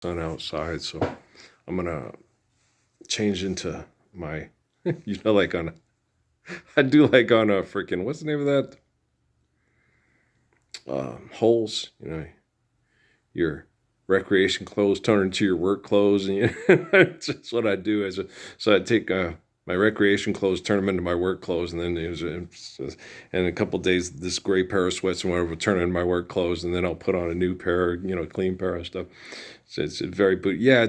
sun outside, so I'm gonna change into my, like I do like on a freaking, what's the name of that? Holes, your recreation clothes turn into your work clothes, and that's what I do. So I take my recreation clothes, turn them into my work clothes, and then and a couple of days this gray pair of sweats and whatever will turn into my work clothes, and then I'll put on a new pair, clean pair of stuff. So it's very yeah.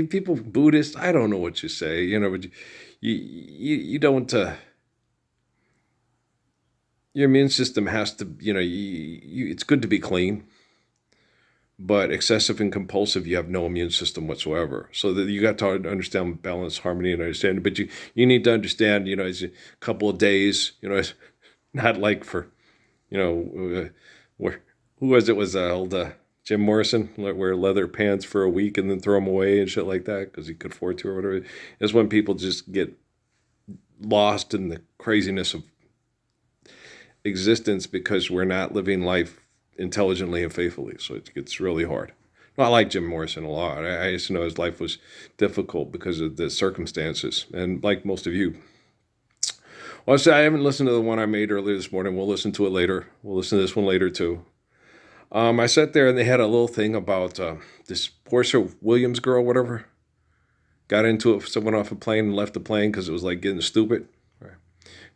People Buddhist. I don't know what you say, but you don't. Your immune system has to, it's good to be clean, but excessive and compulsive, you have no immune system whatsoever. So that you got to understand balance, harmony, and understanding. But you need to understand, it's a couple of days, it's not like for, where who was it? Was old Jim Morrison wear leather pants for a week and then throw them away and shit like that because he could afford to or whatever. It's when people just get lost in the craziness of existence because we're not living life intelligently and faithfully. So it gets really hard. Well, I like Jim Morrison a lot. I just know his life was difficult because of the circumstances. And like most of you. Well, I haven't listened to the one I made earlier this morning. We'll listen to it later. We'll listen to this one later too. I sat there and they had a little thing about this Portia Williams girl, whatever. Got into it with someone off a plane and left the plane because it was like getting stupid. Right.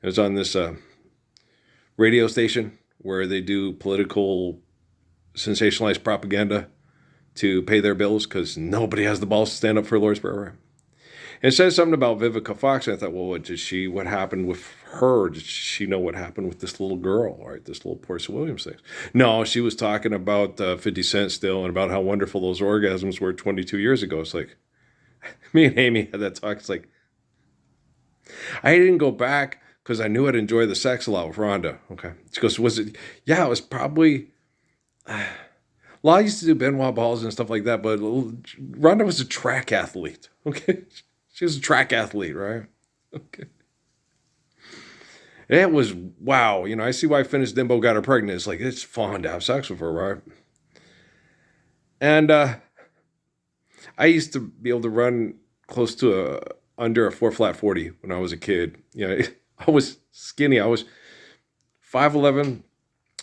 It was on this radio station where they do political sensationalized propaganda to pay their bills because nobody has the balls to stand up for Lord's Prayer. Right? And it says something about Vivica Fox, and I thought, well, what happened with her? Did she know what happened with this little girl, right? This little Portia Williams thing. No, she was talking about 50 Cent still and about how wonderful those orgasms were 22 years ago. It's like, me and Amy had that talk. It's like, I didn't go back because I knew I'd enjoy the sex a lot with Rhonda. Okay. She goes, was it? Yeah, it was probably. Well, I used to do Benoit balls and stuff like that, but Rhonda was a track athlete. Okay. She was a track athlete, right? Okay. It was, wow. I see why Finished Dimbo got her pregnant. It's like, it's fun to have sex with her, right? And I used to be able to run close to under a 4 flat 40 when I was a kid. I was skinny. I was 5'11",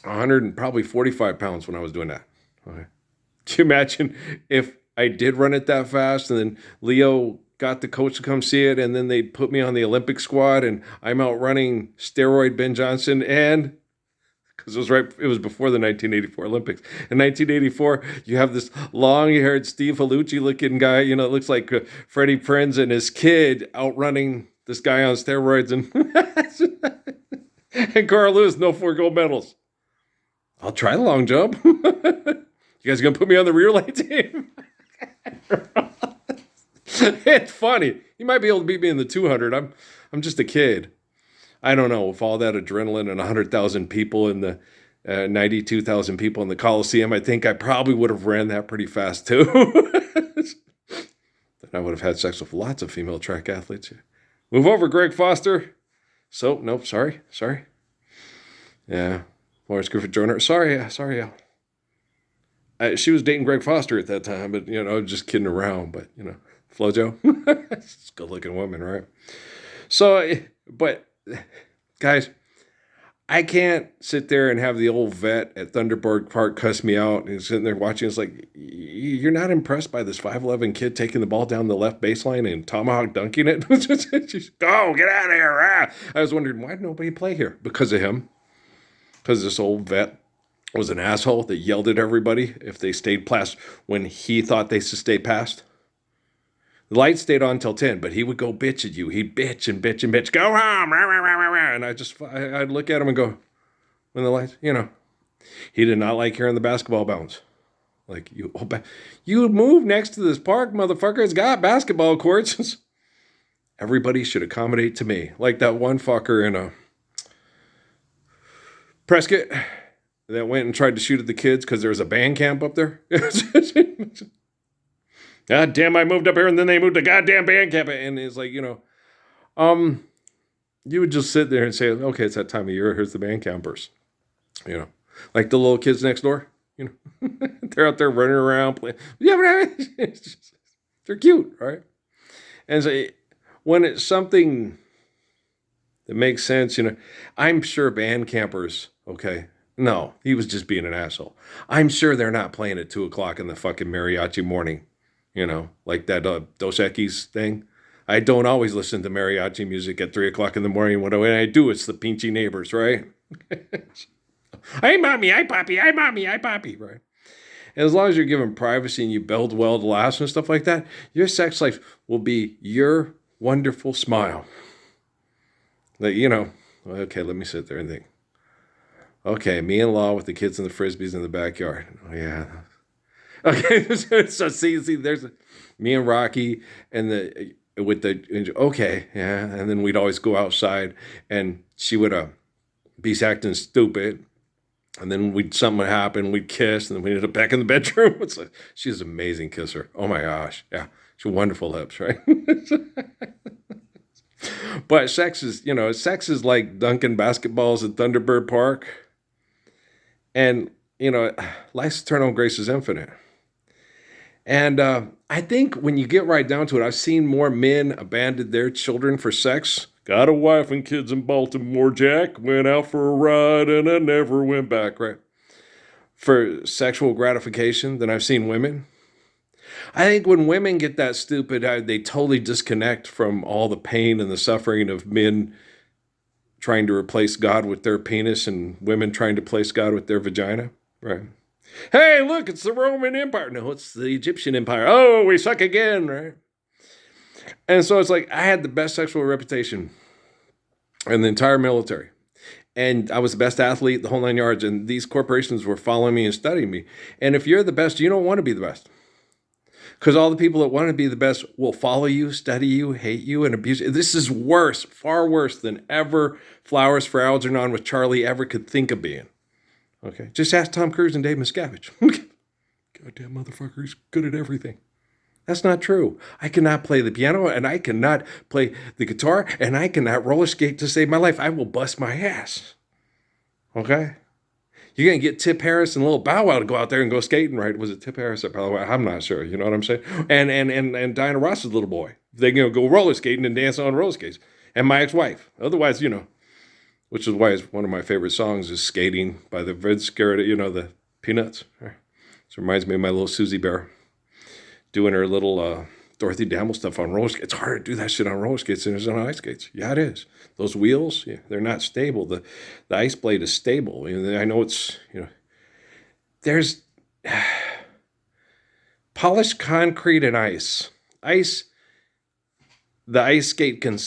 100 and probably 45 pounds when I was doing that. Okay. Can you imagine if I did run it that fast and then Leo got the coach to come see it and then they put me on the Olympic squad and I'm out running steroid Ben Johnson and because it was before the 1984 Olympics. In 1984, you have this long-haired Steve Halucci looking guy, it looks like Freddie Prinze and his kid outrunning this guy on steroids and Carl Lewis, no 4 gold medals. I'll try the long jump. You guys gonna put me on the relay team? It's funny. You might be able to beat me in the 200. I'm just a kid. I don't know, with all that adrenaline and 100,000 people in the 92,000 people in the Coliseum, I think I probably would have ran that pretty fast too. Then I would have had sex with lots of female track athletes. Move over, Greg Foster. So, nope, sorry. Yeah, Lawrence Griffith Joyner. Sorry, Al. She was dating Greg Foster at that time, but, I was just kidding around. But, Flojo, it's a good-looking woman, right? So, but, guys, I can't sit there and have the old vet at Thunderbird Park cuss me out and sitting there watching. It's like, you're not impressed by this 5'11" kid taking the ball down the left baseline and tomahawk dunking it? Just go, get out of here. Ah. I was wondering, why did nobody play here? Because of him. Because this old vet was an asshole that yelled at everybody if they stayed past when he thought they should stay past. The light stayed on till 10, but he would go bitch at you. He'd bitch and bitch and bitch. Go home. And I'd look at him and go, when the lights, He did not like hearing the basketball bounce. Like, you move next to this park, motherfucker. It's got basketball courts. Everybody should accommodate to me. Like that one fucker in Prescott that went and tried to shoot at the kids because there was a band camp up there. God damn, I moved up here and then they moved to goddamn band camp. And it's like, you would just sit there and say, okay, it's that time of year. Here's the band campers. Like the little kids next door. You know, they're out there running around playing. Yeah, but they're cute, right? And so when it's something that makes sense, I'm sure band campers, okay, no, he was just being an asshole. I'm sure they're not playing at 2 o'clock in the fucking mariachi morning, like that Dos Equis thing. I don't always listen to mariachi music at 3 o'clock in the morning. When I do, it's the pinchy neighbors, right? Hey, mommy, hi, poppy, hi, mommy, hi, poppy, right? And as long as you're given privacy and you build well to last and stuff like that, your sex life will be your wonderful smile. Like, okay, let me sit there and think. Okay, me and Law with the kids and the frisbees in the backyard. Oh, yeah. Okay, so see, there's me and Rocky and okay, yeah. And then we'd always go outside and she would be acting stupid. And then something would happen, we'd kiss, and then we ended up back in the bedroom. It's like, she's an amazing kisser. Oh my gosh. Yeah. She's wonderful lips, right? But sex is like dunking basketballs at Thunderbird Park. And, life's eternal grace is infinite. And I think when you get right down to it, I've seen more men abandon their children for sex. Got a wife and kids in Baltimore, Jack. Went out for a ride and I never went back, right? For sexual gratification than I've seen women. I think when women get that stupid, they totally disconnect from all the pain and the suffering of men trying to replace God with their penis and women trying to replace God with their vagina, right? Hey, look, it's the Roman Empire. No, it's the Egyptian Empire. Oh, we suck again, right? And so it's like I had the best sexual reputation in the entire military. And I was the best athlete, the whole 9 yards. And these corporations were following me and studying me. And if you're the best, you don't want to be the best. Because all the people that want to be the best will follow you, study you, hate you, and abuse you. This is worse, far worse than ever Flowers for Algernon with Charlie ever could think of being. Okay, just ask Tom Cruise and Dave Miscavige. Goddamn motherfucker, he's good at everything. That's not true. I cannot play the piano, and I cannot play the guitar, and I cannot roller skate to save my life. I will bust my ass. Okay? You're going to get Tip Harris and Little Bow Wow to go out there and go skating, right? Was it Tip Harris or Bow Wow? I'm not sure. You know what I'm saying? And Diana Ross's little boy. They're going to go roller skating and dance on roller skates. And my ex-wife. Otherwise, which is why one of my favorite songs is Skating by the Red Scare, the Peanuts. This reminds me of my little Susie Bear doing her little Dorothy Damble stuff on roller skates. It's harder to do that shit on roller skates than it is on ice skates. Yeah, it is. Those wheels, they're not stable. The ice blade is stable. I know it's, there's polished concrete and ice. The ice skate can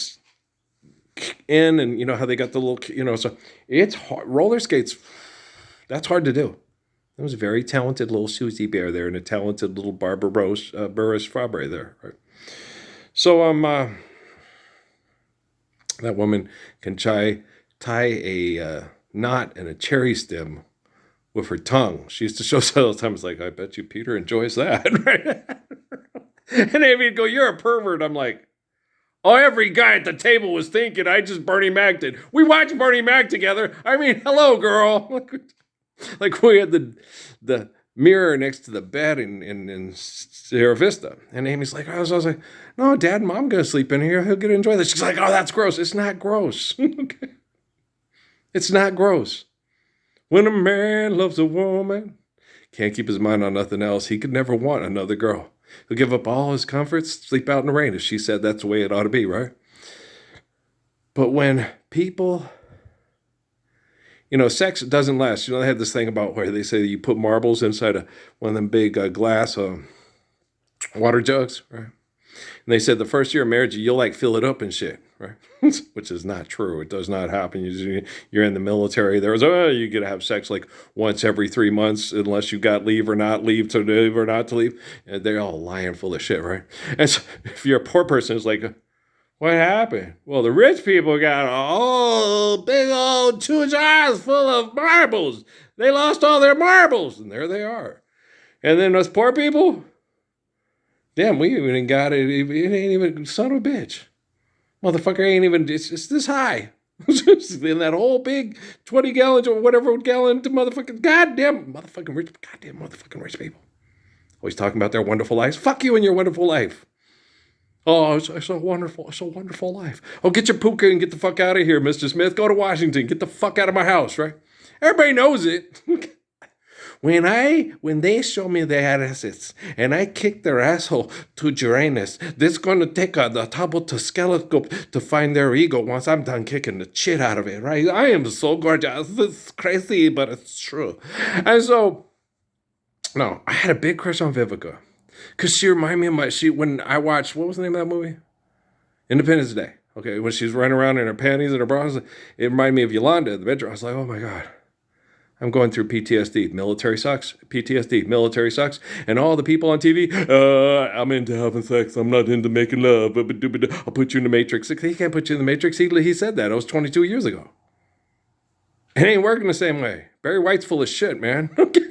in, and how they got the little, so it's hard. Roller skates, that's hard to do. There was a very talented little Susie Bear there and a talented little Barbara Burris Fabre there, right? So that woman can tie a knot and a cherry stem with her tongue. She used to show us all the time. It's like, I bet you Peter enjoys that, right? And Amy would go, "You're a pervert." I'm like, oh, every guy at the table was thinking I just Bernie Mac did. We watched Bernie Mac together. I mean, hello, girl. Like we had the mirror next to the bed in Sierra Vista. And Amy's like, I was like, no, Dad and Mom going to sleep in here. He'll get to enjoy this. She's like, oh, that's gross. It's not gross. Okay. It's not gross. When a man loves a woman, can't keep his mind on nothing else, he could never want another girl. He'll give up all his comforts, sleep out in the rain, if she said that's the way it ought to be, right? But when people, sex doesn't last. They had this thing about where they say you put marbles inside one of them big glass water jugs, right? And they said the first year of marriage, you'll fill it up and shit, right? Which is not true. It does not happen. You're in the military. You get to have sex once every 3 months unless you got leave or not leave to live or not to leave. And they're all lying full of shit, right? And so if you're a poor person, it's like, what happened? Well, the rich people got a big old 2 jars full of marbles. They lost all their marbles, and there they are. And then us poor people, damn, we even got it. It ain't even, son of a bitch. Motherfucker ain't even, it's this high. In that whole big 20 gallons or whatever gallon to goddamn motherfucking rich people. Always talking about their wonderful lives. Fuck you and your wonderful life. Oh, it's a wonderful life. Oh, get your puka and get the fuck out of here, Mr. Smith. Go to Washington. Get the fuck out of my house, right? Everybody knows it. When they show me their assets and I kick their asshole to Uranus, this gonna take the double to telescope to find their ego once I'm done kicking the shit out of it, right? I am so gorgeous. It's crazy, but it's true. And so, no, I had a big crush on Vivica. Because she reminded me of when I watched, what was the name of that movie? Independence Day. Okay, when she's running around in her panties and her bras, it reminded me of Yolanda in the bedroom. I was like, oh my God. I'm going through PTSD. Military sucks. PTSD. Military sucks. And all the people on TV, I'm into having sex. I'm not into making love. I'll put you in the Matrix. He can't put you in the Matrix. He said that. It was 22 years ago. It ain't working the same way. Barry White's full of shit, man. Okay.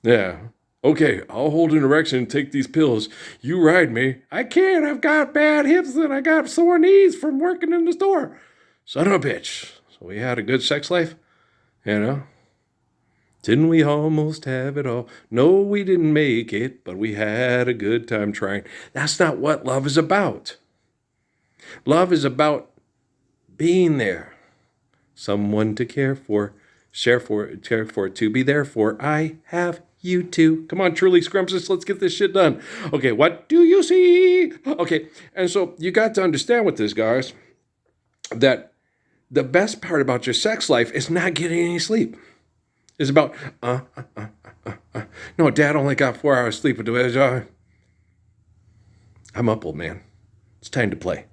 Yeah. Okay, I'll hold an erection and take these pills. You ride me. I can't. I've got bad hips and I got sore knees from working in the store. Son of a bitch. So we had a good sex life, you know? Didn't we almost have it all? No, we didn't make it, but we had a good time trying. That's not what love is about. Love is about being there. Someone to care for, care for, to be there for. I have you too. Come on, truly scrumptious, let's get this shit done. Okay, what do you see? Okay, and so you got to understand with this, guys, that the best part about your sex life is not getting any sleep. It's about, no, Dad only got 4 hours sleep. I'm up, old man. It's time to play.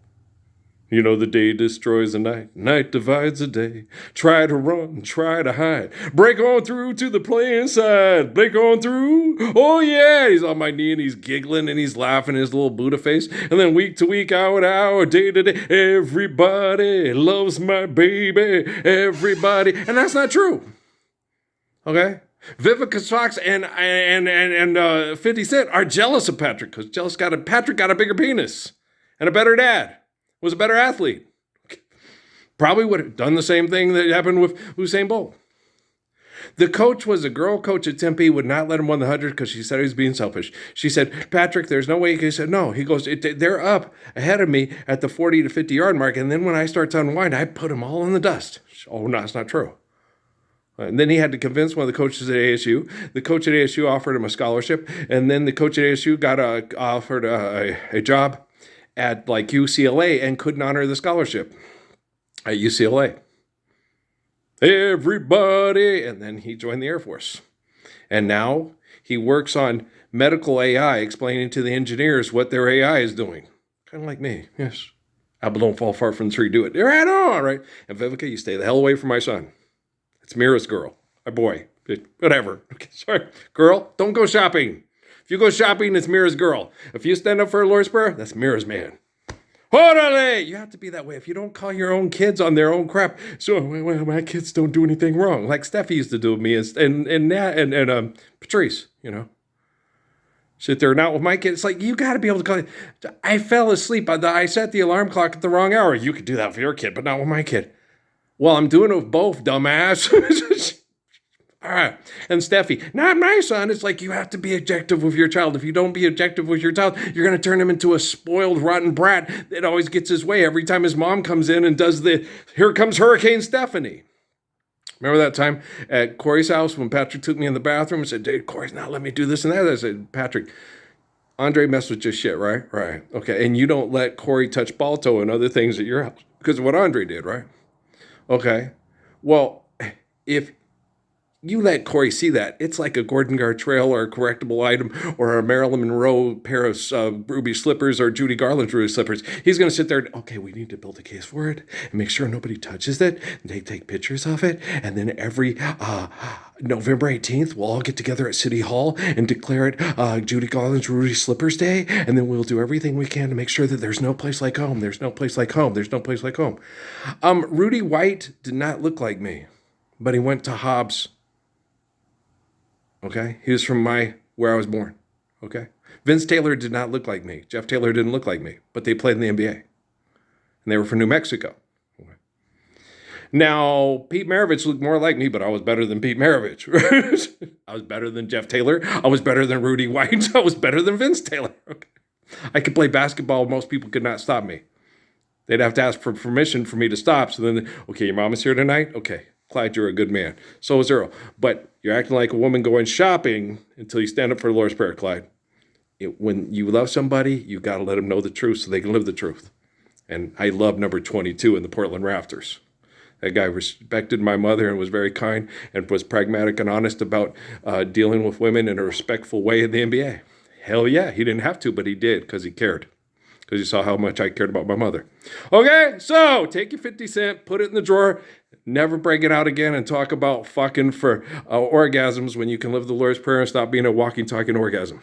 You know, the day destroys the night. Night divides the day. Try to run, try to hide. Break on through to the playing side. Break on through. Oh, yeah. He's on my knee and he's giggling and he's laughing his little Buddha face. And then week to week, hour to hour, day to day, everybody loves my baby. Everybody. And that's not true. Okay? Vivica Fox and 50 Cent are jealous of Patrick because Patrick got a bigger penis and a better dad. Was a better athlete. Probably would have done the same thing that happened with Usain Bolt. The coach was a girl coach at Tempe, would not let him win the 100 because she said he was being selfish. She said, Patrick, there's no way. He said, no. He goes, they're up ahead of me at the 40 to 50 yard mark. And then when I start to unwind, I put them all in the dust. Oh, no, it's not true. And then he had to convince one of the coaches at ASU. The coach at ASU offered him a scholarship. And then the coach at ASU got offered a job at like UCLA and couldn't honor the scholarship at UCLA. Everybody. And then he joined the Air Force. And now he works on medical AI, explaining to the engineers what their AI is doing. Kind of like me. Yes. Apple don't fall far from the tree. Do it. You're right on, right? And Vivica, you stay the hell away from my son. It's Mira's girl. My boy. Whatever. Okay, sorry. Girl, don't go shopping. If you go shopping, it's Mira's girl. If you stand up for a Lawrenceburg, that's Mira's man. Orale! You have to be that way. If you don't call your own kids on their own crap, so well, my kids don't do anything wrong, like Steffi used to do with me and Patrice, you know. Sit there not with my kids. It's like, you got to be able to call it. I fell asleep. I set the alarm clock at the wrong hour. You could do that for your kid, but not with my kid. Well, I'm doing it with both, dumbass. All right. And Steffi, not my son. It's like you have to be objective with your child. If you don't be objective with your child, you're going to turn him into a spoiled, rotten brat that always gets his way every time his mom comes in and does the, here comes Hurricane Stephanie. Remember that time at Corey's house when Patrick took me in the bathroom and said, Dave, Corey's not letting me do this and that. I said, Patrick, Andre messed with your shit, right? Right. Okay. And you don't let Corey touch Balto and other things at your house because of what Andre did, right? Okay. Well, if you let Corey see that, it's like a Gordon Gartrell or a correctable item or a Marilyn Monroe pair of ruby slippers or Judy Garland's ruby slippers. He's going to sit there and, okay, we need to build a case for it and make sure nobody touches it. And they take pictures of it. And then every November 18th, we'll all get together at City Hall and declare it Judy Garland's Ruby Slippers Day. And then we'll do everything we can to make sure that there's no place like home. There's no place like home. There's no place like home. Rudy White did not look like me, but he went to Hobbs. Okay? He was from where I was born. Okay? Vince Taylor did not look like me. Jeff Taylor didn't look like me, but they played in the NBA. and they were from New Mexico. Now, Pete Maravich looked more like me, but I was better than Pete Maravich. I was better than Jeff Taylor. I was better than Rudy White. I was better than Vince Taylor. Okay. I could play basketball. Most people could not stop me. They'd have to ask for permission for me to stop. So then, okay, your mom is here tonight? Okay, Clyde, you're a good man. So is Earl. But you're acting like a woman going shopping until you stand up for the Lord's Prayer, Clyde. When you love somebody, you got to let them know the truth so they can live the truth. And I love number 22 in the Portland Rafters. That guy respected my mother and was very kind and was pragmatic and honest about dealing with women in a respectful way in the NBA. Hell yeah, he didn't have to, but he did because he cared. Because he saw how much I cared about my mother. Okay, so take your 50 cent, put it in the drawer, never break it out again and talk about fucking for orgasms when you can live the Lord's Prayer and stop being a walking, talking orgasm.